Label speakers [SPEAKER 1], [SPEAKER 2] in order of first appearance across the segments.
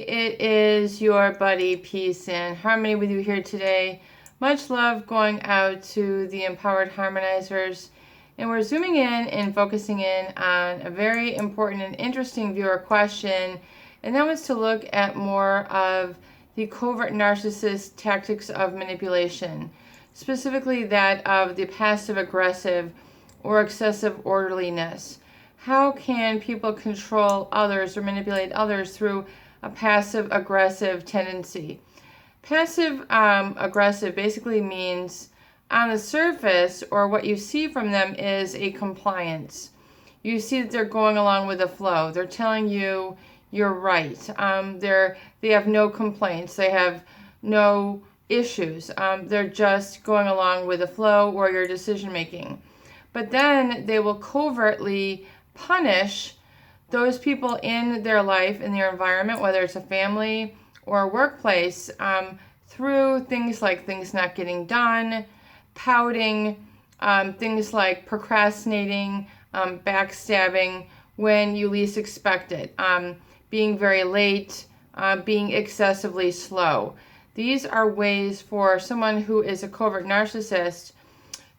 [SPEAKER 1] it is your buddy Peace and Harmony with you here today. Much love going out to the empowered harmonizers. And we're zooming in and focusing in on a very important and interesting viewer question. And that was to look at more of the covert narcissist tactics of manipulation, specifically that of the passive aggressive or excessive orderliness. How can people control others or manipulate others through a passive aggressive tendency? Passive aggressive basically means on the surface, or what you see from them, is a compliance. You see that they're going along with the flow. They're telling you you're right. They have no complaints. They have no issues. They're just going along with the flow or your decision making. But then they will covertly punish those people in their life, in their environment, whether it's a family or a workplace, through things like things not getting done, pouting, things like procrastinating, backstabbing when you least expect it, being very late, being excessively slow. These are ways for someone who is a covert narcissist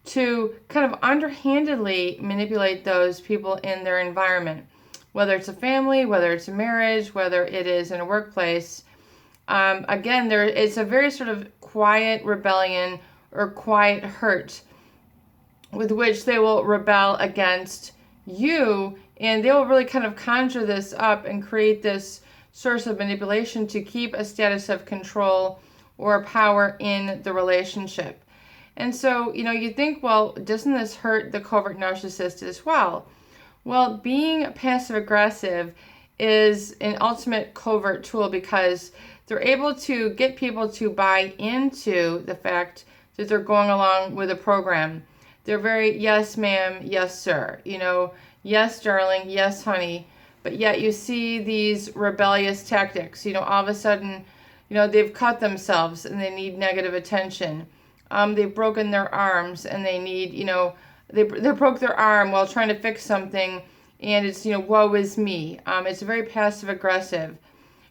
[SPEAKER 1] to kind of underhandedly manipulate those people in their environment, whether it's a family, whether it's a marriage, whether it is in a workplace. Again, it's a very sort of quiet rebellion or quiet hurt with which they will rebel against you, and they will really kind of conjure this up and create this source of manipulation to keep a status of control or power in the relationship. And so, you think, well, doesn't this hurt the covert narcissist as well? Well, being passive aggressive is an ultimate covert tool because they're able to get people to buy into the fact that they're going along with a program. They're very, yes, ma'am, yes, sir, yes, darling, yes, honey. But yet you see these rebellious tactics, all of a sudden, they've cut themselves and they need negative attention. They've broken their arms and they need, they broke their arm while trying to fix something, and it's, woe is me. It's very passive aggressive.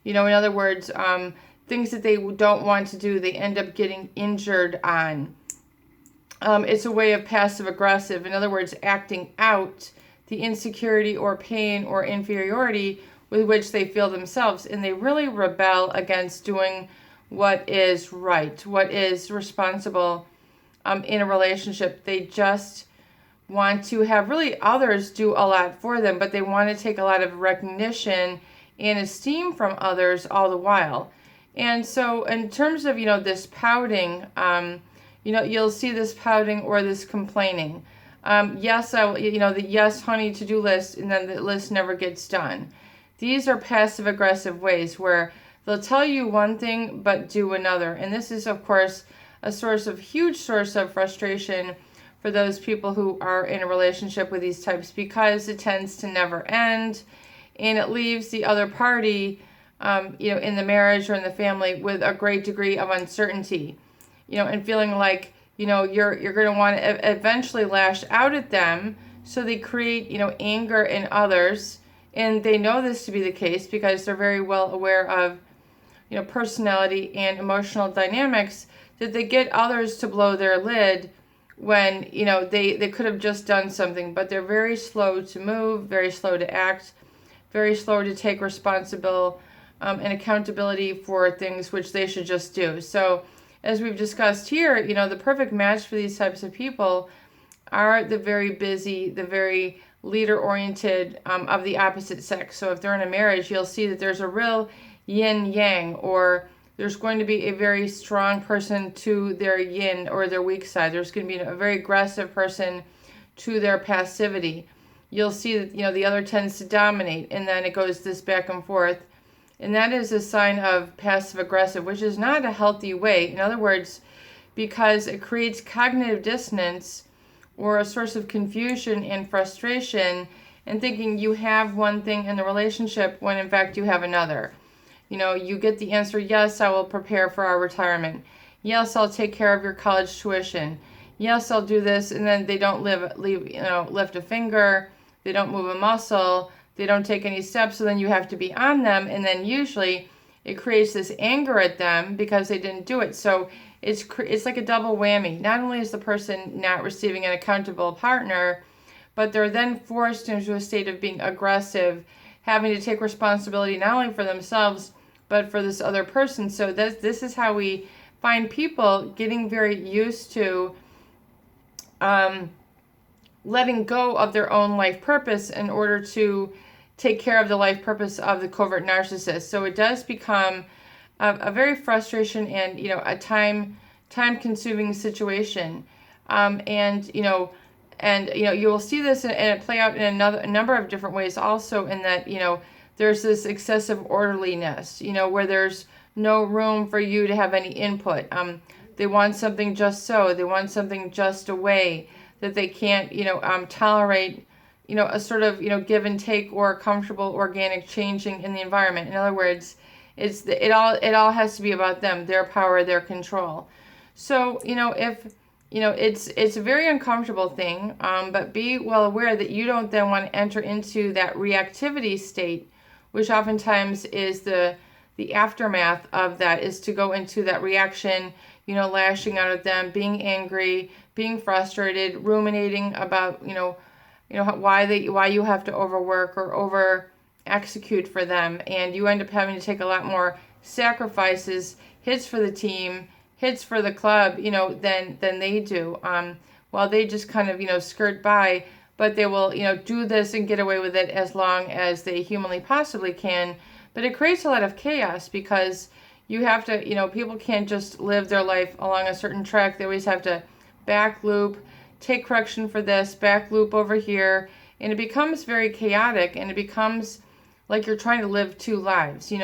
[SPEAKER 1] In other words, things that they don't want to do, they end up getting injured on. It's a way of passive aggressive. In other words, acting out the insecurity or pain or inferiority with which they feel themselves, and they really rebel against doing what is right, what is responsible in a relationship. They just want to have really others do a lot for them, but they want to take a lot of recognition and esteem from others all the while. And so in terms of, this pouting, you'll see this pouting or this complaining. Yes, I will, the yes, honey, to-do list, and then the list never gets done. These are passive aggressive ways where they'll tell you one thing but do another. And this is, of course, a huge source of frustration for those people who are in a relationship with these types, because it tends to never end, and it leaves the other party, in the marriage or in the family, with a great degree of uncertainty, and feeling like, you're going to want to eventually lash out at them. So they create, anger in others. And they know this to be the case because they're very well aware of, personality and emotional dynamics, that they get others to blow their lid when, they could have just done something. But they're very slow to move, very slow to act, very slow to take responsibility and accountability for things which they should just do. So as we've discussed here, the perfect match for these types of people are the very busy, the very leader-oriented of the opposite sex. So if they're in a marriage, you'll see that there's a real yin-yang, or there's going to be a very strong person to their yin or their weak side. There's going to be a very aggressive person to their passivity. You'll see that, the other tends to dominate, and then it goes this back and forth. And that is a sign of passive aggressive, which is not a healthy way. In other words, because it creates cognitive dissonance or a source of confusion and frustration, and thinking you have one thing in the relationship when in fact you have another. You get the answer, yes, I will prepare for our retirement. Yes, I'll take care of your college tuition. Yes, I'll do this, and then they don't lift a finger, they don't move a muscle, they don't take any steps, so then you have to be on them, and then usually it creates this anger at them because they didn't do it. So it's like a double whammy. Not only is the person not receiving an accountable partner, but they're then forced into a state of being aggressive, having to take responsibility not only for themselves, but for this other person. So this is how we find people getting very used to letting go of their own life purpose in order to take care of the life purpose of the covert narcissist. So it does become a very frustration and, a time consuming situation. You will see this and it play out in a number of different ways also, in that, there's this excessive orderliness, where there's no room for you to have any input. They want something just so. They want something just a way, that they can't, tolerate, a sort of, give and take or comfortable organic changing in the environment. In other words, it all has to be about them, their power, their control. So, it's a very uncomfortable thing, but be well aware that you don't then want to enter into that reactivity state, which oftentimes is the aftermath of that, is to go into that reaction, lashing out at them, being angry, being frustrated, ruminating about, why you have to overwork or over execute for them, and you end up having to take a lot more sacrifices, hits for the team, hits for the club, than they do. While they just kind of, skirt by, but they will, do this and get away with it as long as they humanly possibly can. But it creates a lot of chaos, because you have to, people can't just live their life along a certain track. They always have to back loop, take correction for this, back loop over here, and it becomes very chaotic, and it becomes like you're trying to live two lives. You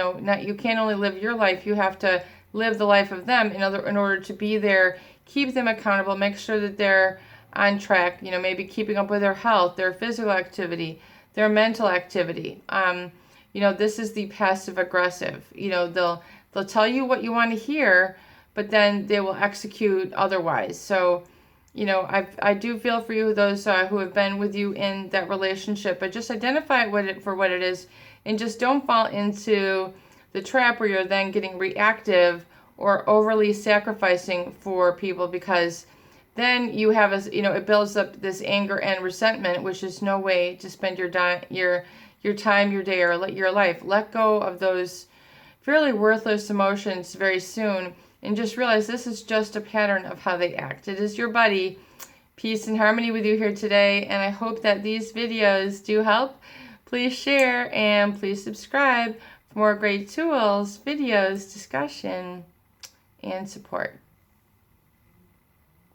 [SPEAKER 1] can't only live your life, you have to live the life of them in order to be there, keep them accountable, make sure that they're on track, maybe keeping up with their health, their physical activity, their mental activity. This is the passive aggressive. They'll tell you what you want to hear, but then they will execute otherwise. So, I do feel for you, those who have been with you in that relationship, but just identify it for what it is, and just don't fall into the trap where you're then getting reactive or overly sacrificing for people, because then you have it builds up this anger and resentment, which is no way to spend your time, your day, or your life. Let go of those fairly worthless emotions very soon, and just realize this is just a pattern of how they act. It is your buddy. Peace and harmony with you here today, and I hope that these videos do help. Please share and please subscribe for more great tools, videos, discussion, and support.